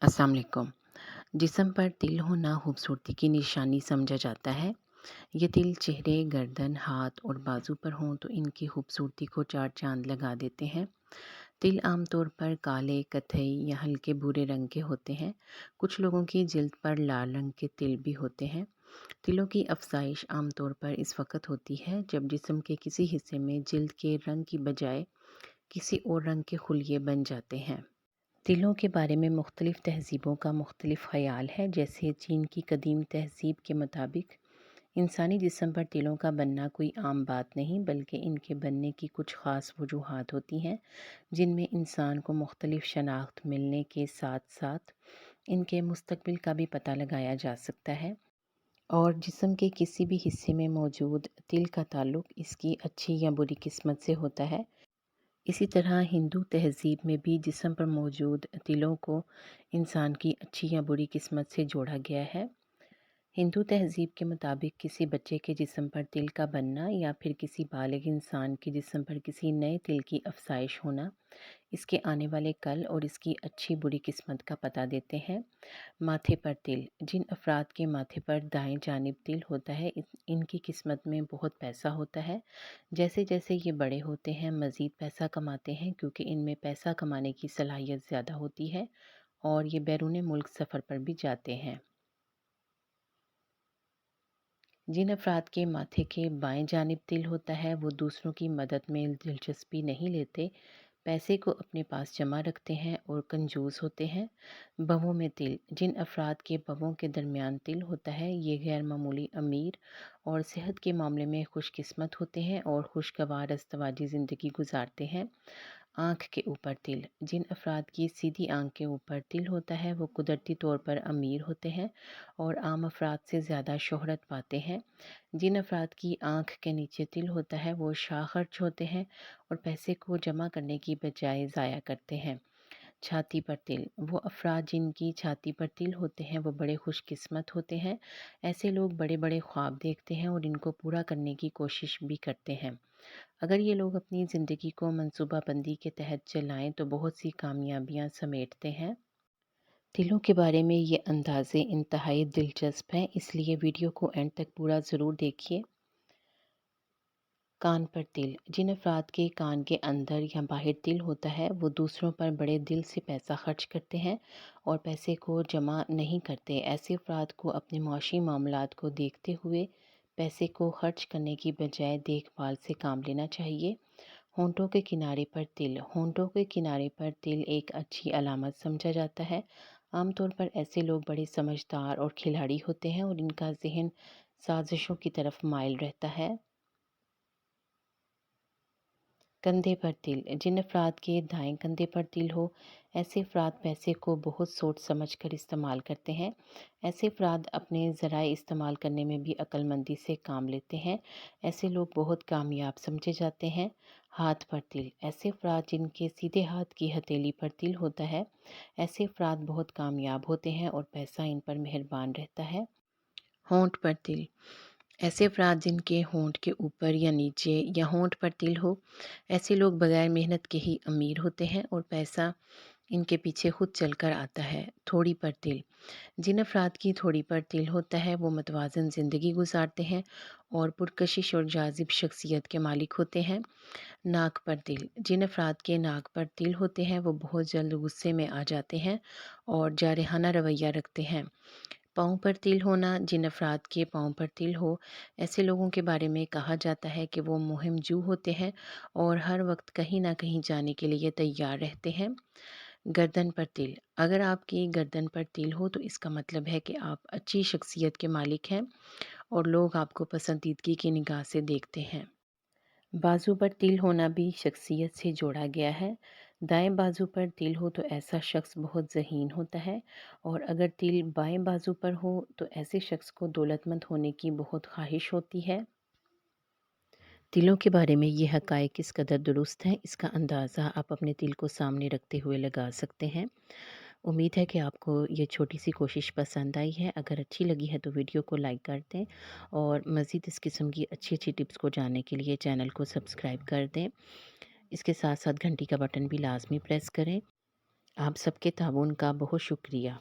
अस्सलाम वालेकुम। जिस्म पर तिल होना खूबसूरती की निशानी समझा जाता है। ये तिल चेहरे, गर्दन, हाथ और बाजू पर हों तो इनकी खूबसूरती को चार चांद लगा देते हैं। तिल आमतौर पर काले, कथई या हल्के भूरे रंग के होते हैं। कुछ लोगों की जिल्द पर लाल रंग के तिल भी होते हैं। तिलों की अफज़ाइश आमतौर पर इस वक्त होती है जब जिस्म के किसी हिस्से में जिल्द के रंग की बजाय किसी और रंग के खुलिये बन जाते हैं। तिलों के बारे में मुख्तलिफ़ तहज़ीबों का मुख्तलिफ़ ख़याल है। जैसे चीन की कदीम तहज़ीब के मुताबिक इंसानी जिस्म पर तिलों का बनना कोई आम बात नहीं, बल्कि इनके बनने की कुछ ख़ास वजूहात होती हैं, जिनमें इंसान को मुख्तलिफ़ शनाख्त मिलने के साथ साथ इनके मुस्तक़बिल का भी पता लगाया जा सकता है। और जिस्म के किसी भी हिस्से में मौजूद तिल का ताल्लुक़ इसकी अच्छी या बुरी किस्मत से होता है। इसी तरह हिंदू तहज़ीब में भी जिस्म पर मौजूद तिलों को इंसान की अच्छी या बुरी किस्मत से जोड़ा गया है। हिंदू तहज़ीब के मुताबिक किसी बच्चे के जिस्म पर तिल का बनना या फिर किसी बालिग इंसान के जिस्म पर किसी नए तिल की अफज़ाइश होना इसके आने वाले कल और इसकी अच्छी बुरी किस्मत का पता देते हैं। माथे पर तिल। जिन अफराद के माथे पर दाएं जानिब तिल होता है इनकी किस्मत में बहुत पैसा होता है। जैसे जैसे ये बड़े होते हैं मज़ीद पैसा कमाते हैं, क्योंकि इनमें पैसा कमाने की सलाहियत ज़्यादा होती है और ये बैरून मुल्क सफ़र पर भी जाते हैं। जिन अफराद के माथे के बाएं जानिब तिल होता है वो दूसरों की मदद में दिलचस्पी नहीं लेते, पैसे को अपने पास जमा रखते हैं और कंजूस होते हैं। बवों में तिल। जिन अफराद के बवों के दरमियान तिल होता है ये गैर मामूली अमीर और सेहत के मामले में खुशकिस्मत होते हैं और खुशगवार अस्तवाजी ज़िंदगी गुजारते हैं। आँख के ऊपर तिल। जिन अफराद की सीधी आँख के ऊपर तिल होता है वो कुदरती तौर पर अमीर होते हैं और आम अफराद से ज़्यादा शोहरत पाते हैं। जिन अफराद की आँख के नीचे तिल होता है वो शाखर्च होते हैं और पैसे को जमा करने की बजाय ज़ाया करते हैं। छाती पर तिल। वो अफराद जिनकी छाती पर तिल होते हैं वो बड़े खुशकिस्मत होते हैं। ऐसे लोग बड़े बड़े ख्वाब देखते हैं और इनको पूरा करने की कोशिश भी करते हैं। अगर ये लोग अपनी ज़िंदगी को मंसूबा बंदी के तहत चलाएं तो बहुत सी कामयाबियां समेटते हैं। तिलों के बारे में ये अंदाज़े इंतहाई दिलचस्प हैं, इसलिए वीडियो को एंड तक पूरा ज़रूर देखिए। कान पर तिल। जिन अफराद के कान के अंदर या बाहर तिल होता है वो दूसरों पर बड़े दिल से पैसा खर्च करते हैं और पैसे को जमा नहीं करते। ऐसे अफराद को अपने मुआशी मामलात को देखते हुए पैसे को खर्च करने की बजाय देखभाल से काम लेना चाहिए। होंठों के किनारे पर तिल। होंठों के किनारे पर तिल एक अच्छी अलामत समझा जाता है। आमतौर पर ऐसे लोग बड़े समझदार और खिलाड़ी होते हैं और इनका जहन साजिशों की तरफ माइल रहता है। कंधे पर तिल। जिन अफराद के दाएं कंधे पर तिल हो ऐसे अफराद पैसे को बहुत सोच समझ कर इस्तेमाल करते हैं। ऐसे अफराद अपने ज़राए इस्तेमाल करने में भी अक्लमंदी से काम लेते हैं। ऐसे लोग बहुत कामयाब समझे जाते हैं। हाथ पर तिल। ऐसे अफराद जिनके सीधे हाथ की हथेली पर तिल होता है ऐसे अफराद बहुत कामयाब होते हैं और पैसा इन पर मेहरबान रहता है। होंठ पर तिल। ऐसे अफराद जिनके होंठ के ऊपर या नीचे या होंठ पर तिल हो ऐसे लोग बगैर मेहनत के ही अमीर होते हैं और पैसा इनके पीछे खुद चलकर आता है। थोड़ी पर तिल। जिन अफराद की थोड़ी पर तिल होता है वो मतवाज़न ज़िंदगी गुजारते हैं और पुरकशिश और जाजिब शख्सियत के मालिक होते हैं। नाक पर तिल। जिन अफराद के नाक पर तिल होते हैं वो बहुत जल्द गुस्से में आ जाते हैं और जारहाना रवैया रखते हैं। पाँव पर तिल होना। जिन अफराद के पाँव पर तिल हो ऐसे लोगों के बारे में कहा जाता है कि वो मुहिम जू होते हैं और हर वक्त कहीं ना कहीं जाने के लिए तैयार रहते हैं। गर्दन पर तिल। अगर आपकी गर्दन पर तिल हो तो इसका मतलब है कि आप अच्छी शख्सियत के मालिक हैं और लोग आपको पसंदीदगी की निगाह से देखते हैं। बाजू पर तिल होना भी शख्सियत से जोड़ा गया है। दाएं बाजू पर तिल हो तो ऐसा शख्स बहुत ज़हीन होता है और अगर तिल बाएं बाजू पर हो तो ऐसे शख्स को दौलतमंद होने की बहुत ख्वाहिश होती है। तिलों के बारे में ये हक़ाइक़ किस कदर दुरुस्त हैं इसका अंदाज़ा आप अपने तिल को सामने रखते हुए लगा सकते हैं। उम्मीद है कि आपको ये छोटी सी कोशिश पसंद आई है। अगर अच्छी लगी है तो वीडियो को लाइक कर दें और मज़ीद इस किस्म की अच्छी अच्छी टिप्स को जानने के लिए चैनल को सब्सक्राइब कर दें। इसके साथ साथ घंटी का बटन भी लाजमी प्रेस करें। آپ سب کے تعاون کا بہت شکریہ۔